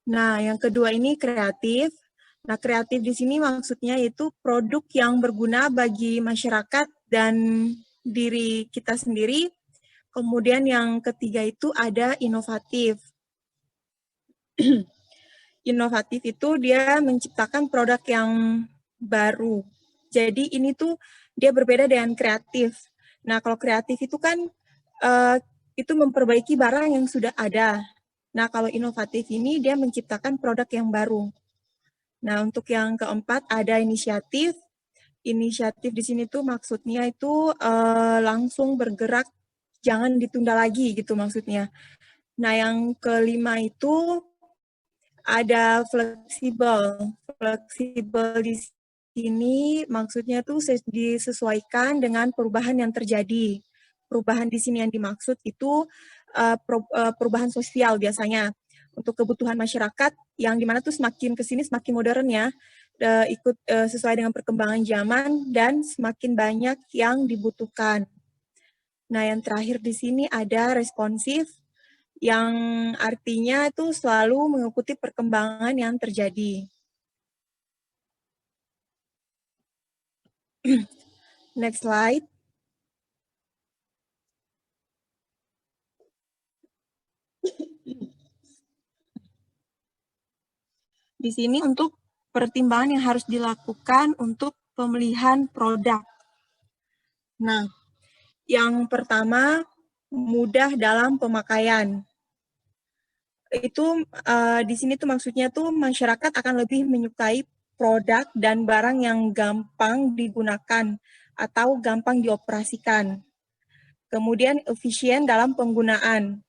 Nah, yang kedua ini kreatif. Nah, kreatif di sini maksudnya itu produk yang berguna bagi masyarakat dan diri kita sendiri. Kemudian yang ketiga itu ada inovatif. Inovatif itu dia menciptakan produk yang baru. Jadi ini tuh dia berbeda dengan kreatif. Nah, kalau kreatif itu kan uh, itu memperbaiki barang yang sudah ada. Nah, kalau inovatif ini dia menciptakan produk yang baru. Nah, untuk yang keempat ada inisiatif. Inisiatif di sini tuh maksudnya itu langsung bergerak, jangan ditunda lagi gitu maksudnya. Nah, yang kelima itu ada fleksibel. Fleksibel di sini maksudnya tuh disesuaikan dengan perubahan yang terjadi. Perubahan di sini yang dimaksud itu perubahan sosial biasanya untuk kebutuhan masyarakat yang dimana tuh semakin kesini semakin modern ya, ikut sesuai dengan perkembangan zaman dan semakin banyak yang dibutuhkan. Nah, yang terakhir di sini ada responsif, yang artinya itu selalu mengikuti perkembangan yang terjadi. Next slide. Di sini untuk pertimbangan yang harus dilakukan untuk pemilihan produk. Nah, yang pertama mudah dalam pemakaian. Itu di sini tuh maksudnya tuh masyarakat akan lebih menyukai produk dan barang yang gampang digunakan atau gampang dioperasikan. Kemudian efisien dalam penggunaan.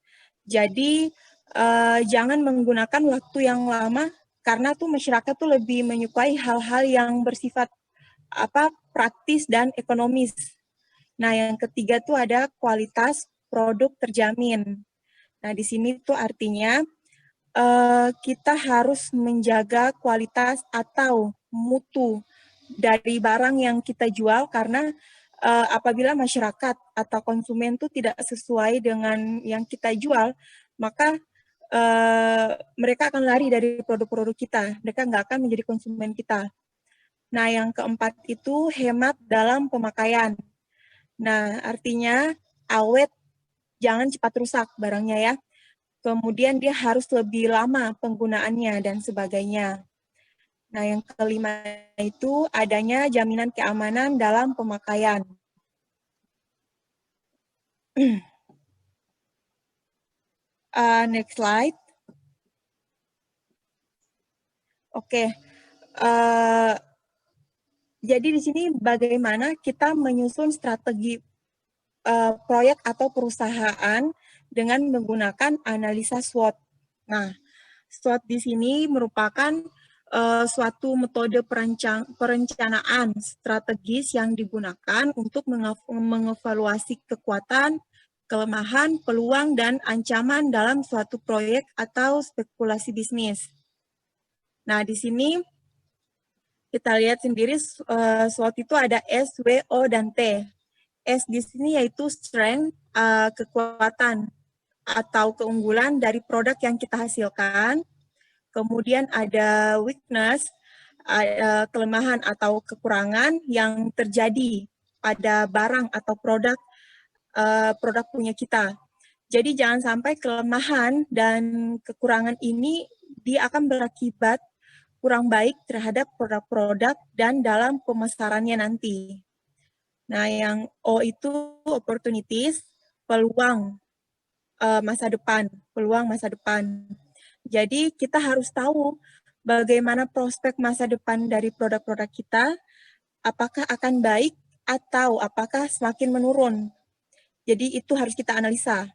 Jadi jangan menggunakan waktu yang lama karena tuh masyarakat tuh lebih menyukai hal-hal yang bersifat praktis dan ekonomis. Nah, yang ketiga tuh ada kualitas produk terjamin. Nah, di sini tuh artinya kita harus menjaga kualitas atau mutu dari barang yang kita jual karena apabila masyarakat atau konsumen itu tidak sesuai dengan yang kita jual, maka mereka akan lari dari produk-produk kita. Mereka nggak akan menjadi konsumen kita. Nah, yang keempat itu hemat dalam pemakaian. Nah, artinya awet, jangan cepat rusak barangnya ya. Kemudian dia harus lebih lama penggunaannya dan sebagainya. Nah, yang kelima itu adanya jaminan keamanan dalam pemakaian. Next slide. Oke. Jadi di sini bagaimana kita menyusun strategi proyek atau perusahaan dengan menggunakan analisa SWOT. Nah, SWOT di sini merupakan suatu metode perencanaan strategis yang digunakan untuk mengevaluasi kekuatan, kelemahan, peluang, dan ancaman dalam suatu proyek atau spekulasi bisnis. Nah, di sini kita lihat sendiri SWOT itu ada S, W, O, dan T. S di sini yaitu strength, kekuatan atau keunggulan dari produk yang kita hasilkan. Kemudian ada weakness, kelemahan atau kekurangan yang terjadi pada barang atau produk punya kita. Jadi jangan sampai kelemahan dan kekurangan ini dia akan berakibat kurang baik terhadap produk-produk dan dalam pemasarannya nanti. Nah, yang O itu opportunities, peluang masa depan, peluang masa depan. Jadi kita harus tahu bagaimana prospek masa depan dari produk-produk kita, apakah akan baik atau apakah semakin menurun. Jadi itu harus kita analisa.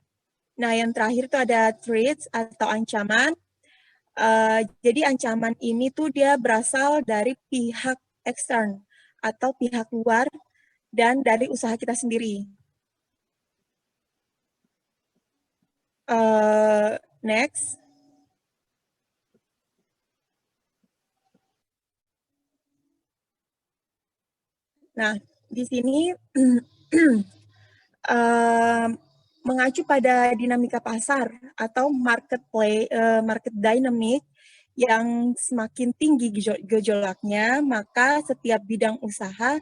Nah, yang terakhir itu ada threats atau ancaman. Jadi ancaman ini tuh dia berasal dari pihak ekstern atau pihak luar dan dari usaha kita sendiri. Next. Nah, di sini mengacu pada dinamika pasar atau market dynamic yang semakin tinggi gejolaknya, maka setiap bidang usaha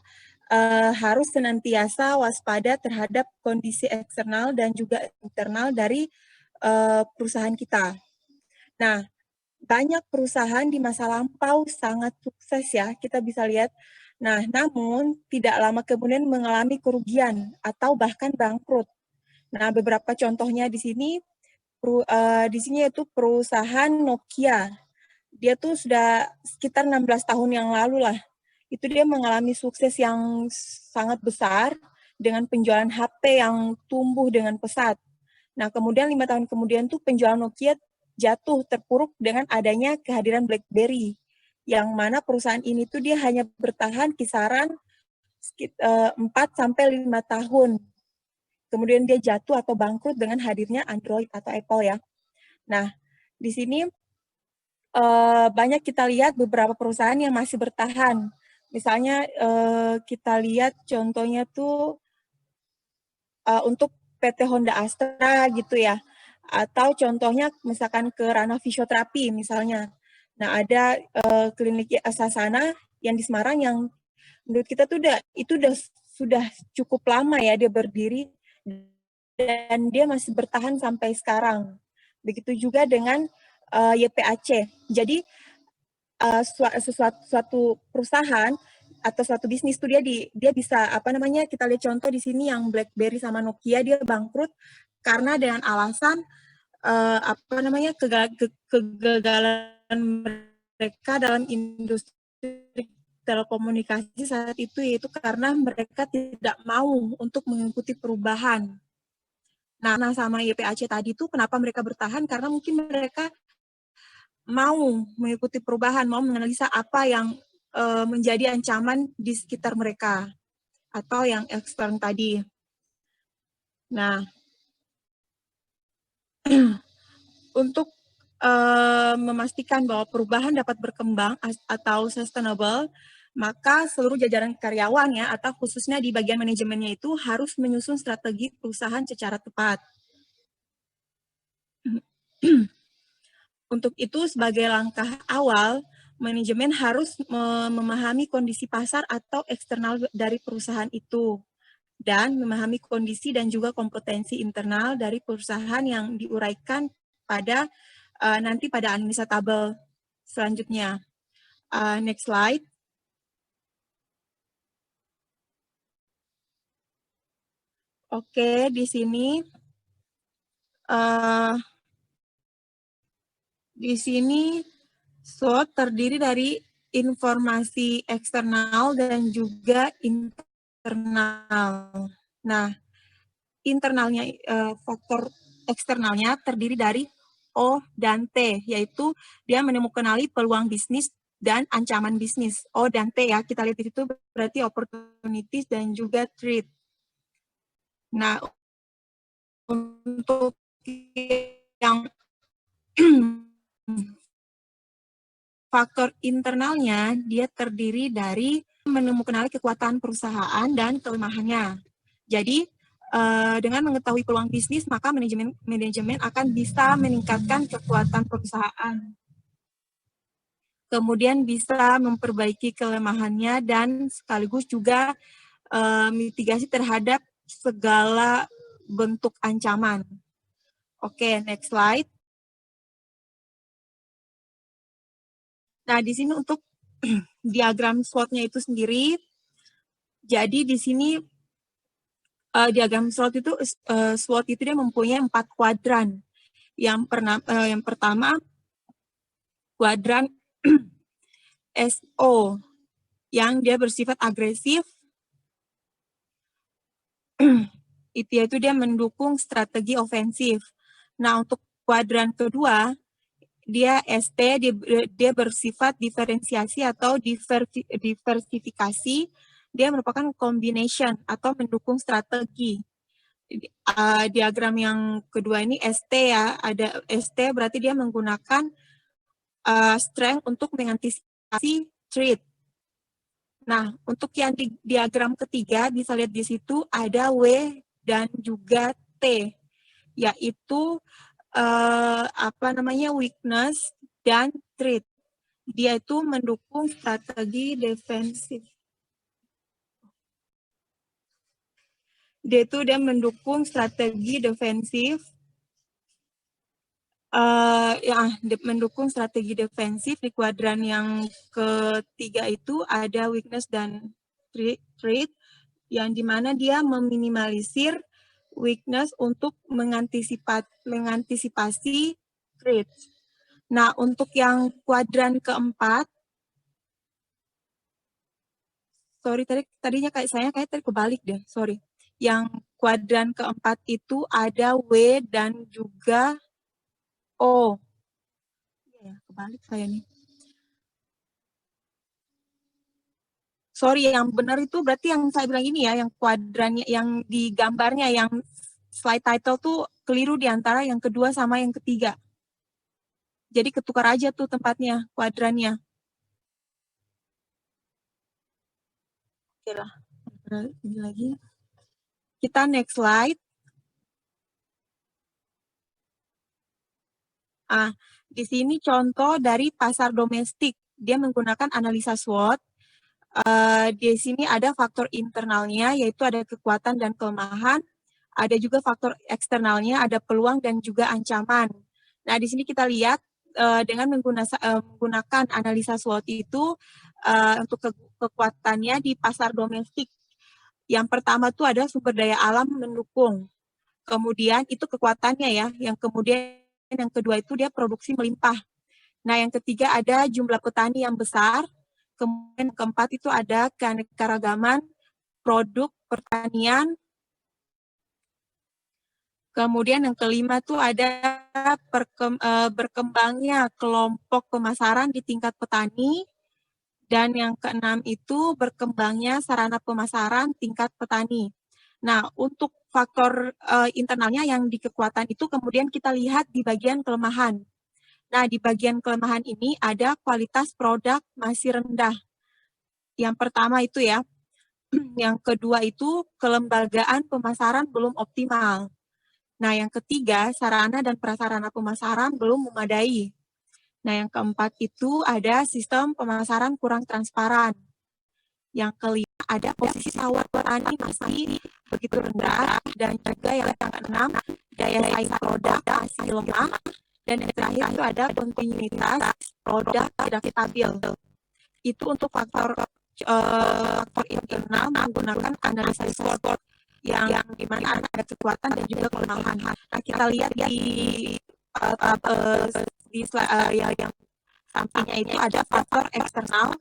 harus senantiasa waspada terhadap kondisi eksternal dan juga internal dari perusahaan kita. Nah, banyak perusahaan di masa lampau sangat sukses ya, kita bisa lihat. Nah, namun tidak lama kemudian mengalami kerugian atau bahkan bangkrut. Nah, beberapa contohnya di sini yaitu perusahaan Nokia. Dia tuh sudah sekitar 16 tahun yang lalu lah. Itu dia mengalami sukses yang sangat besar dengan penjualan HP yang tumbuh dengan pesat. Nah, kemudian 5 tahun kemudian tuh penjualan Nokia jatuh terpuruk dengan adanya kehadiran BlackBerry. Yang mana perusahaan ini tuh dia hanya bertahan kisaran 4-5 tahun. Kemudian dia jatuh atau bangkrut dengan hadirnya Android atau Apple ya. Nah, di sini banyak kita lihat beberapa perusahaan yang masih bertahan. Misalnya kita lihat contohnya tuh untuk PT Honda Astra gitu ya. Atau contohnya misalkan ke ranah fisioterapi misalnya. Nah, ada klinik Sasana yang di Semarang yang menurut kita tuh sudah cukup lama ya dia berdiri dan dia masih bertahan sampai sekarang. Begitu juga dengan YPAC. Jadi suatu perusahaan atau suatu bisnis tuh dia bisa kita lihat contoh di sini yang BlackBerry sama Nokia dia bangkrut karena dengan alasan kegagalan mereka dalam industri telekomunikasi saat itu, yaitu karena mereka tidak mau untuk mengikuti perubahan. Nah sama YPAC tadi tuh kenapa mereka bertahan, karena mungkin mereka mau mengikuti perubahan, mau menganalisa apa yang menjadi ancaman di sekitar mereka atau yang ekstern tadi. Nah, untuk memastikan bahwa perubahan dapat berkembang atau sustainable, maka seluruh jajaran karyawan ya atau khususnya di bagian manajemennya itu harus menyusun strategi perusahaan secara tepat. Untuk itu sebagai langkah awal, manajemen harus memahami kondisi pasar atau eksternal dari perusahaan itu dan memahami kondisi dan juga kompetensi internal dari perusahaan yang diuraikan pada nanti pada analisa tabel selanjutnya. Next slide. Oke, di sini SWOT terdiri dari informasi eksternal dan juga internal. Nah, internalnya faktor eksternalnya terdiri dari O dan T, yaitu dia menemukanali peluang bisnis dan ancaman bisnis. O dan T ya, kita lihat di situ berarti opportunities dan juga threat. Nah, untuk yang faktor internalnya, dia terdiri dari menemukan kekuatan perusahaan dan kelemahannya. Jadi, dengan mengetahui peluang bisnis, maka manajemen akan bisa meningkatkan kekuatan perusahaan. Kemudian bisa memperbaiki kelemahannya dan sekaligus juga mitigasi terhadap segala bentuk ancaman. Oke, next slide. Nah, di sini untuk diagram SWOT-nya itu sendiri, jadi di sini diagram SWOT itu dia mempunyai 4 kuadran. Yang pertama kuadran SO yang dia bersifat agresif, itu dia mendukung strategi ofensif. Nah, untuk kuadran kedua dia ST, dia bersifat diferensiasi atau diversifikasi. Dia merupakan combination atau mendukung strategi. Diagram yang kedua ini ST ya, ada ST berarti dia menggunakan strength untuk mengantisipasi threat. Nah, untuk yang di diagram ketiga bisa lihat di situ ada W dan juga T. yaitu weakness dan threat. Dia itu mendukung strategi defensif. Dia mendukung strategi defensif. Mendukung strategi defensif. Di kuadran yang ketiga itu ada weakness dan threat, yang dimana dia meminimalisir weakness untuk mengantisipasi threat. Nah, untuk yang kuadran keempat, sorry, tadinya saya tadi kebalik deh, sorry. Yang kuadran keempat itu ada W dan juga O. Ya, kebalik saya nih. Sorry, yang benar itu berarti yang saya bilang ini ya, yang kuadrannya, yang di gambarnya, yang slide title tuh keliru di antara yang kedua sama yang ketiga. Jadi ketukar aja tuh tempatnya, kuadrannya. Oke lah, ini lagi. Kita next slide. Di sini contoh dari pasar domestik. Dia menggunakan analisa SWOT. Di sini ada faktor internalnya, yaitu ada kekuatan dan kelemahan. Ada juga faktor eksternalnya, ada peluang dan juga ancaman. Nah, di sini kita lihat dengan menggunakan analisa SWOT itu untuk kekuatannya di pasar domestik. Yang pertama tuh ada sumber daya alam mendukung. Kemudian itu kekuatannya ya. Yang kemudian yang kedua itu dia produksi melimpah. Nah, yang ketiga ada jumlah petani yang besar. Kemudian keempat itu ada keanekaragaman produk pertanian. Kemudian yang kelima itu ada berkembangnya kelompok pemasaran di tingkat petani. Dan yang keenam itu berkembangnya sarana pemasaran tingkat petani. Nah, untuk faktor internalnya yang di kekuatan itu kemudian kita lihat di bagian kelemahan. Nah, di bagian kelemahan ini ada kualitas produk masih rendah. Yang pertama itu ya. Yang kedua itu kelembagaan pemasaran belum optimal. Nah, yang ketiga, sarana dan prasarana pemasaran belum memadai. Nah, yang keempat itu ada sistem pemasaran kurang transparan. Yang kelima, ada posisi tawar petani masih begitu rendah. Dan juga yang keenam, daya saing produk masih lemah. Dan yang terakhir itu ada kontinuitas produk tidak stabil. Itu untuk faktor internal menggunakan analisis SWOT yang dimana ada kekuatan dan juga kelemahan. Nah, kita lihat di slide yang sampingnya itu ada faktor eksternal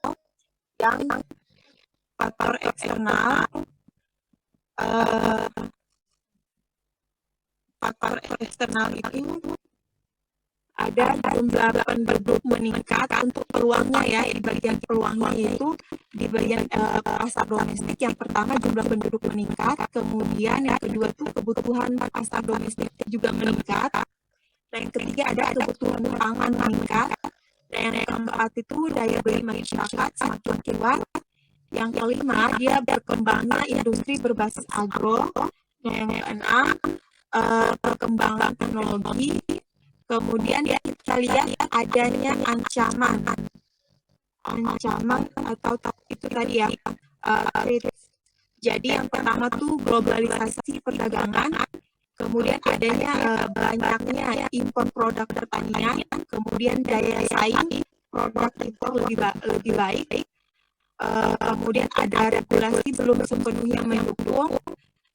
itu ada jumlah penduduk meningkat. Untuk peluangnya ya, di bagian peluangnya itu di bagian pasar domestik. Yang pertama jumlah penduduk meningkat, kemudian yang kedua itu kebutuhan pasar domestik juga meningkat, dan yang ketiga ada kebutuhan pangan meningkat, dan yang keempat itu daya beli masyarakat semakin kuat. Yang kelima dia berkembangnya industri berbasis agro, dan yang keenam perkembangan teknologi. Kemudian kita lihat adanya ancaman atau itu tadi ya. Jadi yang pertama tuh globalisasi perdagangan, kemudian adanya banyaknya impor produk pertanian, kemudian daya saing produk impor lebih baik, kemudian ada regulasi belum sepenuhnya mendukung,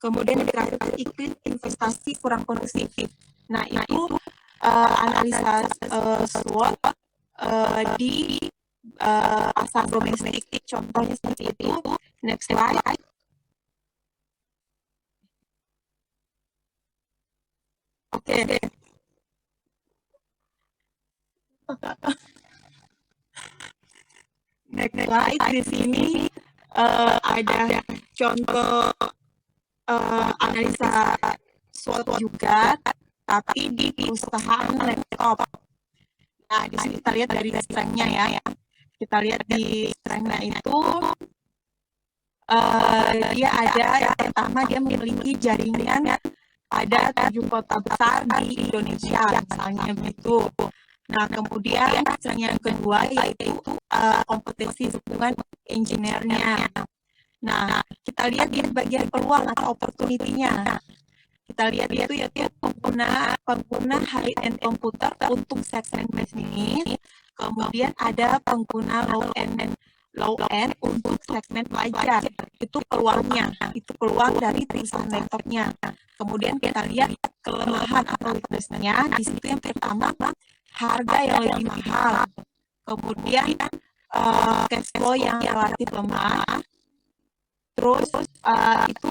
kemudian terakhir iklim investasi kurang kondusif. Nah, itu analisa SWOT di pasar domestik. Contohnya seperti itu. Next slide. Oke. Next slide. Di sini ada contoh analisa SWOT juga, tapi di perusahaan laptop. Nah, di sini kita lihat dari strength-nya ya. Kita lihat di strength-nya itu dia ada yang pertama dia memiliki jaringan ada 7 kota besar di Indonesia, misalnya begitu. Nah, kemudian yang kedua yaitu kompetensi hubungan engineer-nya. Nah, kita lihat di bagian peluang atau opportunity-nya. Kita lihat itu yaitu pengguna high-end komputer untuk segmen bisnis. Kemudian ada pengguna low-end untuk segmen pelajar. Itu peluangnya, itu peluang dari perusahaan laptopnya. Kemudian kita lihat kelemahan atau weakness-nya. Di situ yang pertama, harga yang lebih mahal. Kemudian cash flow yang relatif lemah. Terus itu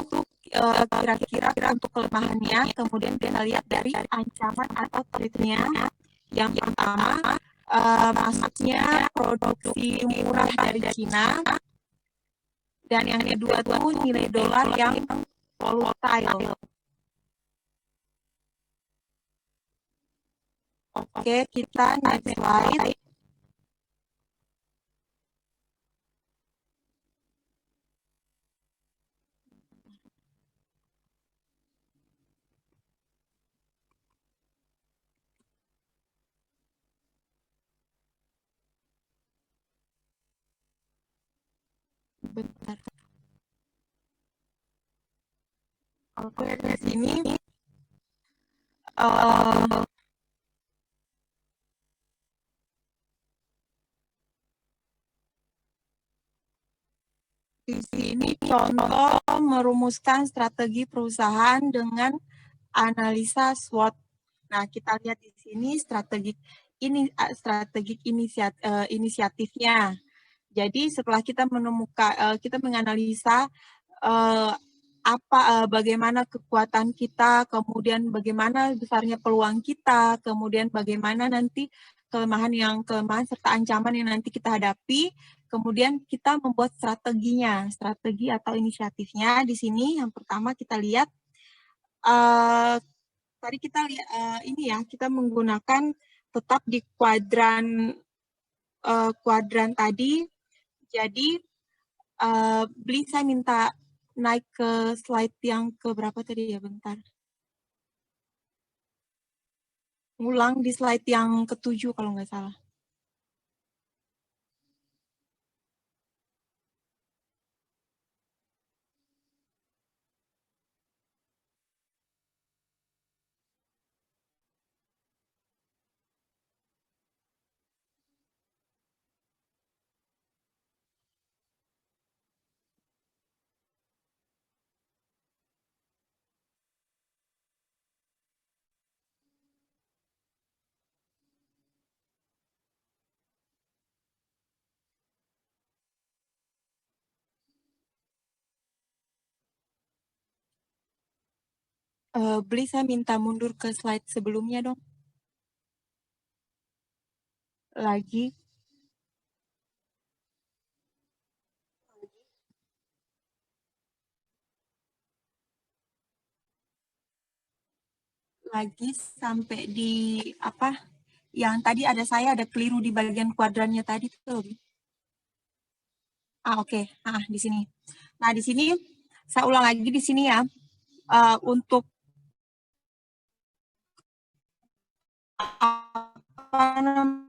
kira-kira untuk kelemahannya. Kemudian kita lihat dari ancaman atau threat-nya. Yang pertama, masuknya produksi murah dari China. Dan yang kedua tuh nilai dolar yang volatile. Oke, kita next slide. Bentar. Oke, di sini di sini contoh merumuskan strategi perusahaan dengan analisa SWOT. Nah, kita lihat di sini strategik inisiatifnya. Jadi setelah kita menemukan, kita menganalisa bagaimana kekuatan kita, kemudian bagaimana besarnya peluang kita, kemudian bagaimana nanti kelemahan serta ancaman yang nanti kita hadapi, kemudian kita membuat strategi atau inisiatifnya. Di sini yang pertama kita lihat, tadi kita lihat kita menggunakan tetap di kuadran tadi. Jadi Beli, saya minta naik ke slide yang ke berapa tadi ya, bentar. Ngulang di slide yang ke-7 kalau nggak salah. Beli, saya minta mundur ke slide sebelumnya dong. Lagi. Lagi sampai di apa? Yang tadi ada keliru di bagian kuadrannya tadi tuh. Oke. Di sini. Nah, di sini saya ulang lagi di sini ya. Untuk apa namanya?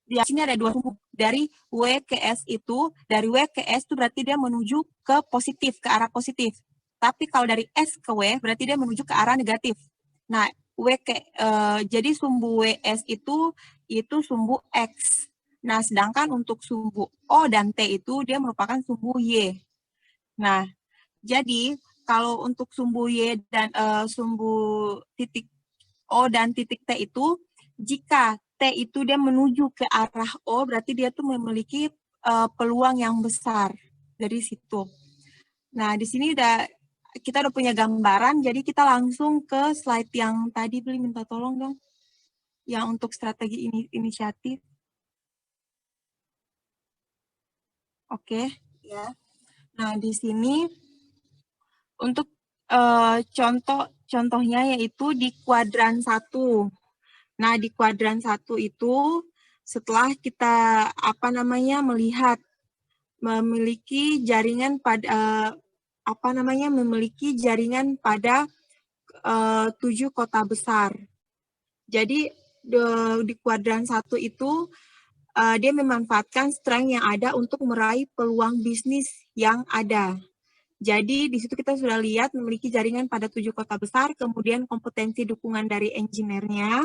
Di sini ada 2 sumbu. Dari W ke S itu, dari W ke S itu berarti dia menuju ke positif, ke arah positif. Tapi kalau dari S ke W berarti dia menuju ke arah negatif. Nah, jadi sumbu WS itu sumbu X. Nah, sedangkan untuk sumbu O dan T itu dia merupakan sumbu Y. Nah, jadi kalau untuk sumbu Y dan sumbu titik O dan titik T itu, jika T itu dia menuju ke arah O, berarti dia tuh memiliki peluang yang besar dari situ. Nah, di sini kita udah punya gambaran, jadi kita langsung ke slide yang tadi, Beli, minta tolong dong. Yang untuk strategi inisiatif. Oke, ya. Nah, di sini untuk contohnya yaitu di kuadran 1. Nah, di kuadran 1 itu setelah kita melihat memiliki jaringan pada memiliki jaringan pada 7 kota besar. Jadi di kuadran 1 itu dia memanfaatkan strength yang ada untuk meraih peluang bisnis yang ada. Jadi di situ kita sudah lihat memiliki jaringan pada 7 kota besar, kemudian kompetensi dukungan dari engineer-nya.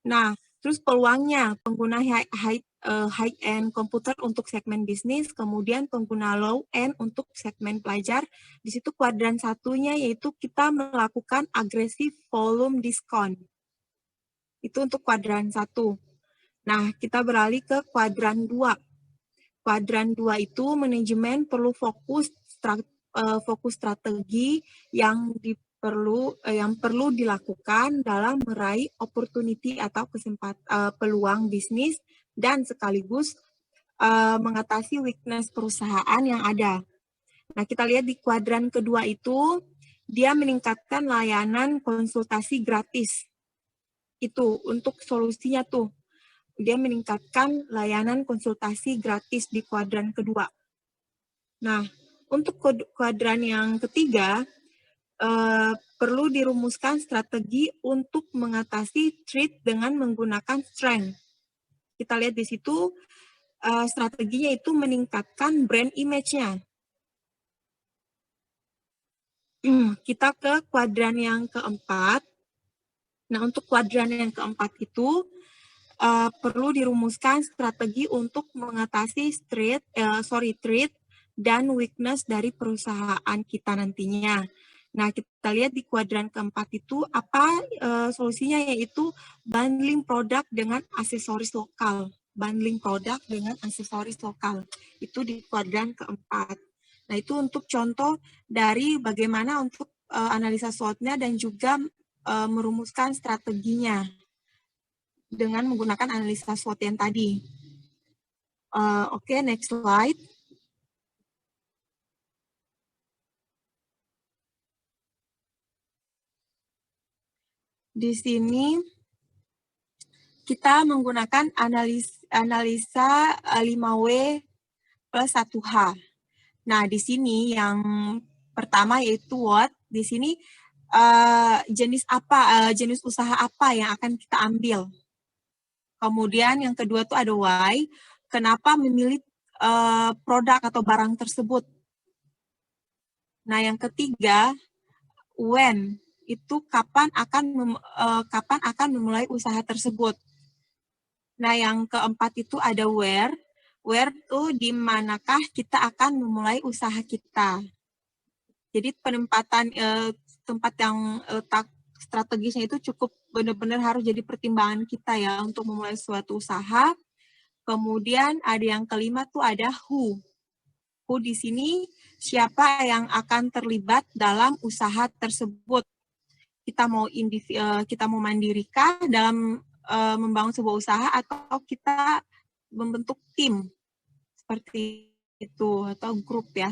Nah, terus peluangnya, pengguna high-end komputer untuk segmen bisnis, kemudian pengguna low-end untuk segmen pelajar. Di situ kuadran satunya yaitu kita melakukan agresif volume diskon. Itu untuk kuadran 1. Nah, kita beralih ke kuadran 2. Kuadran 2 itu manajemen perlu fokus strategi yang perlu dilakukan dalam meraih opportunity atau peluang bisnis dan sekaligus mengatasi weakness perusahaan yang ada. Nah, kita lihat di kuadran kedua itu dia meningkatkan layanan konsultasi gratis. Itu untuk solusinya tuh. Dia meningkatkan layanan konsultasi gratis di kuadran kedua. Nah, untuk kuadran yang ketiga, perlu dirumuskan strategi untuk mengatasi threat dengan menggunakan strength. Kita lihat di situ, strateginya itu meningkatkan brand image-nya. Kita ke kuadran yang keempat. Nah, untuk kuadran yang keempat itu, perlu dirumuskan strategi untuk mengatasi threat dan weakness dari perusahaan kita nantinya. Nah, kita lihat di kuadran keempat itu apa solusinya, yaitu bundling produk dengan aksesoris lokal. Bundling produk dengan aksesoris lokal. Itu di kuadran keempat. Nah, itu untuk contoh dari bagaimana untuk analisa SWOT-nya dan juga merumuskan strateginya dengan menggunakan analisa SWOT yang tadi. Oke, next slide. Di sini kita menggunakan analisa 5W plus 1H. Nah, di sini yang pertama yaitu what. Di sini jenis usaha apa yang akan kita ambil. Kemudian yang kedua tuh ada why, kenapa memilih produk atau barang tersebut. Nah, yang ketiga when, itu kapan akan memulai usaha tersebut. Nah, yang keempat itu ada where tuh di manakah kita akan memulai usaha kita. Jadi penempatan tempat yang letak strategisnya itu cukup benar-benar harus jadi pertimbangan kita ya untuk memulai suatu usaha. Kemudian ada yang kelima tuh ada who. Who di sini siapa yang akan terlibat dalam usaha tersebut. Kita mau mandirikah dalam membangun sebuah usaha atau kita membentuk tim seperti itu atau grup ya.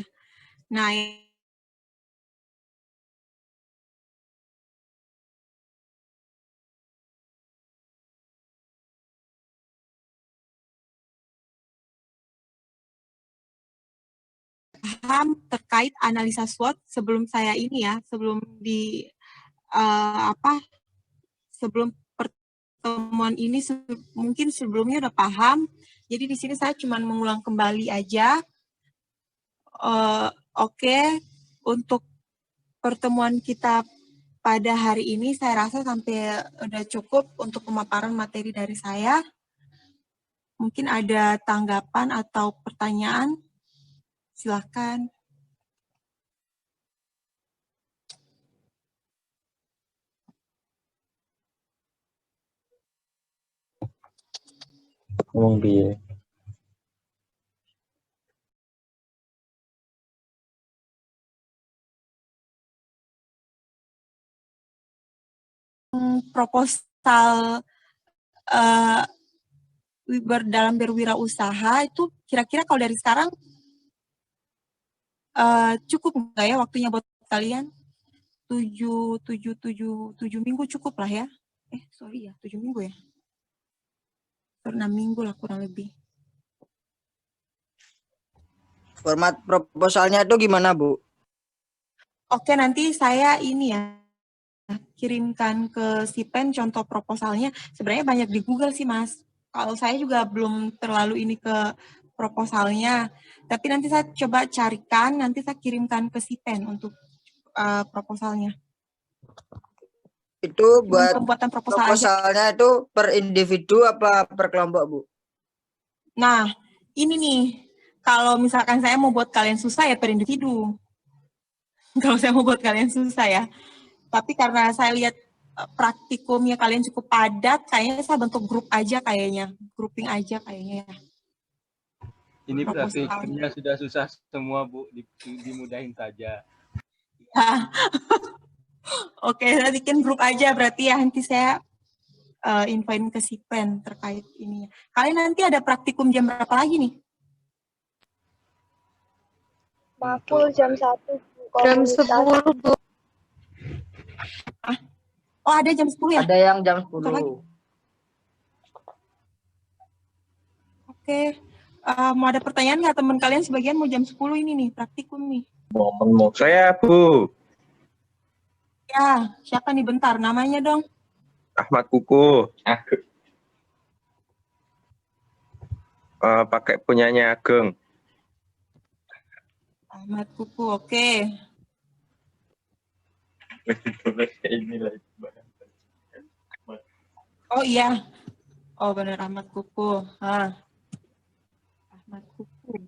Nah, paham terkait analisa SWOT sebelum saya ini ya, sebelum sebelum pertemuan ini mungkin sebelumnya udah paham. Jadi di sini saya cuma mengulang kembali aja. Oke, untuk pertemuan kita pada hari ini saya rasa sampai udah cukup untuk pemaparan materi dari saya. Mungkin ada tanggapan atau pertanyaan? Silakan. Ngomong piye? Proposal dalam berwirausaha itu kira-kira kalau dari sekarang cukup nggak ya waktunya buat kalian? 7 minggu cukup lah ya. 7 minggu ya. 6 minggu lah kurang lebih. Format proposalnya itu gimana, Bu? Oke, nanti saya ini ya, kirimkan ke Sipen contoh proposalnya. Sebenarnya banyak di Google sih, Mas. Kalau saya juga belum terlalu ini ke proposalnya, tapi nanti saya coba carikan, nanti saya kirimkan ke Sipen untuk proposalnya. Itu Cuman buat pembuatan proposal aja. proposalnya itu per individu apa per kelompok, Bu? Nah, ini nih, kalau misalkan saya mau buat kalian susah ya per individu. Kalau saya mau buat kalian susah ya. Tapi karena saya lihat praktikumnya kalian cukup padat, kayaknya saya bentuk grup aja kayaknya. Grouping aja kayaknya ya. Ini Proposal. praktikumnya sudah susah semua, Bu. Dimudahin saja. Ya. Oke, saya bikin grup aja berarti ya. Nanti saya infoin ke Sipen terkait ininya. Kalian nanti ada praktikum jam berapa lagi nih? Makul jam 1. Jam 10, Bu. Oh, ada jam 10 ya? Ada yang jam Bentar lagi. 10. Oke. Mau ada pertanyaan nggak teman kalian? Sebagian mau jam 10 ini nih, praktikum nih. Saya, Bu. Ya, siapa nih bentar? Namanya dong. Ahmad Kuku. Pakai punyanya Ageng. Ahmad Kuku, oke. Oh iya. Oh benar Ahmad Kuku. Ahmad Kuku.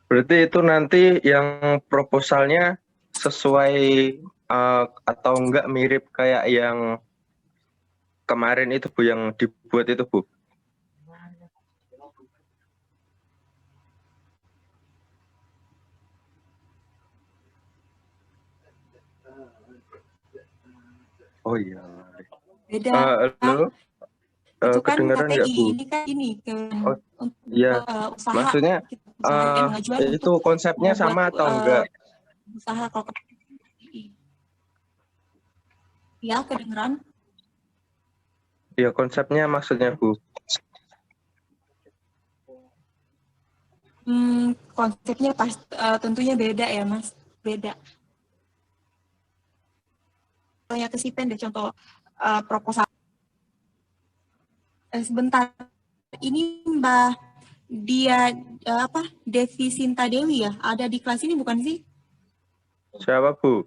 Berarti itu nanti yang proposalnya sesuai atau enggak mirip kayak yang kemarin itu, Bu, yang dibuat itu, Bu? Oh iya. Beda. Halo? Itu kan Kedengaran nggak, KTI, Bu? ini kan ini Oh, untuk iya. usaha. Maksudnya Usaha yang pengajuan itu untuk konsepnya sama atau enggak? Usaha kalau KTI. Ya, kedengeran? Iya, konsepnya maksudnya, Bu. Konsepnya tentunya beda ya, Mas. Beda. Contohnya ke Sipen deh, contoh proposal. Sebentar, ini Mbak dia Devi Sinta Dewi ya? Ada di kelas ini bukan sih? Siapa, Bu?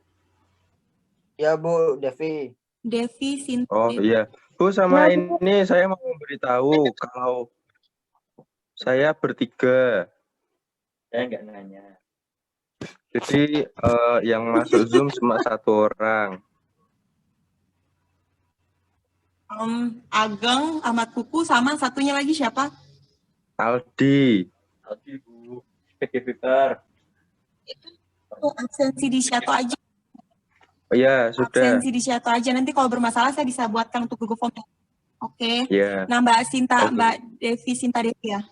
Ya, Bu, Devi. Devi Sinta Oh Dewi. iya. Bu, sama ini saya mau memberitahu kalau saya bertiga. Saya nggak nanya. Jadi yang masuk Zoom cuma 1 orang. Ageng, Ahmad Kuku, sama satunya lagi siapa? Aldi. Aldi, Bu. Sekitar. Itu absensi di Shato aja. Oh iya, sudah. Absensi di Shato aja. Nanti kalau bermasalah saya bisa buatkan untuk Google Form. Oke. Iya. Nah, Mbak Sinta, Oke. Mbak Devi Sinta Devi ya.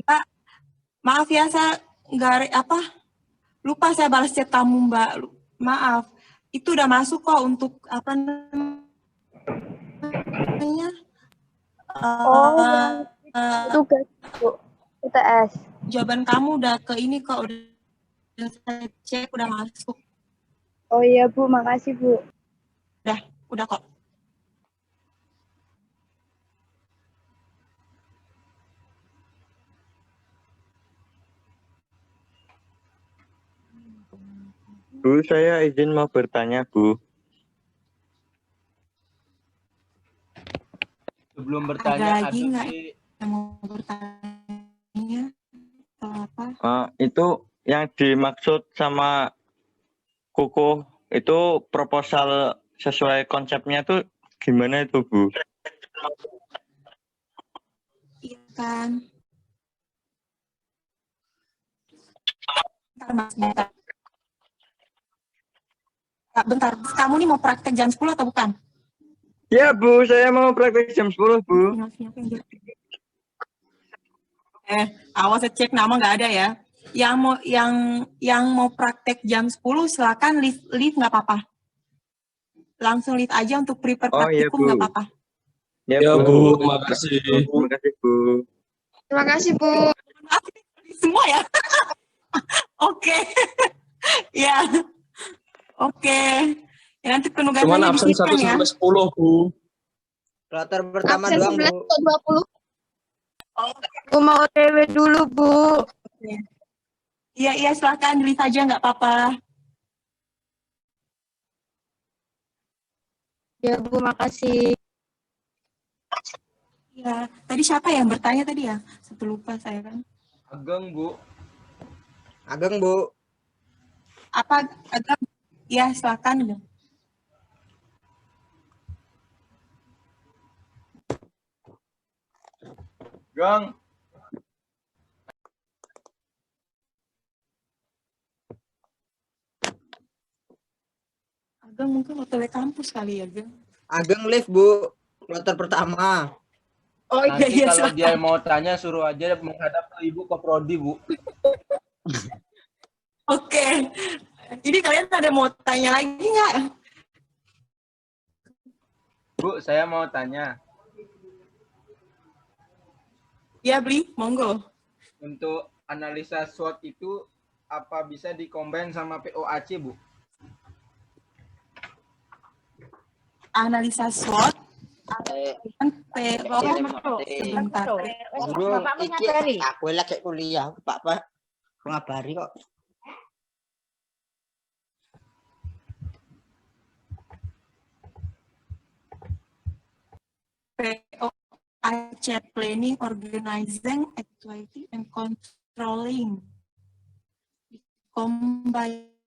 Mbak, maaf ya saya nggak lupa saya balas chat kamu, Mbak. Maaf. Itu udah masuk kok untuk apa namanya? Tugas, Bu. UTS. Jawaban kamu udah ke ini kok, udah saya cek, udah masuk. Oh iya, Bu. Makasih, Bu. Udah kok. Bu, saya izin mau bertanya, Bu. Sebelum bertanya, Ada lagi nggak sih. yang mau bertanya atau apa? Itu yang dimaksud sama Kuku itu proposal sesuai konsepnya tuh gimana itu, Bu? Iya kan. Bentar, Mas, bentar. Bentar, kamu nih mau praktek jam 10 atau bukan? Ya, Bu, saya mau praktek jam 10, Bu. Awas cek nama nggak ada ya. Yang mau praktek jam 10 silakan leave nggak apa-apa. Langsung leave aja untuk prepare praktikum nggak apa-apa. Ya, Bu, makasih. Terima kasih, Bu. Terima kasih, Bu. Semua ya. Oke. Ya. Oke. Ya, nanti penugasannya Cuman absen 1 dikirim ya. sampai 10, Bu. Kloter pertama Absen doang, 11 Bu. atau 20. Oh, Aku mau OTW dulu, Bu. oke. Iya, silahkan beli saja, nggak apa-apa. Ya, Bu, makasih. Ya, tadi siapa yang bertanya tadi ya? Sampai lupa saya kan. Ageng, Bu. Ageng, Bu. Apa agak? Ya, silakan. Gang. Agak mungkin OTW kampus kali ya, Geng. Ageng lift, Bu. Kloter pertama. Oh Nanti iya, kalau silakan. dia mau tanya suruh aja menghadap ke Ibu ke prodi, Bu. Oke. Ini kalian ada mau tanya lagi nggak? Bu, saya mau tanya. Ya, Bli, monggo. Untuk analisa SWOT itu apa bisa dikombin sama POAC, Bu? Analisa SWOT kan sebentar. Guru, iki aku lagi kuliah, Pak ngabari kok. POAC, planning, organizing, activity, and controlling. Combine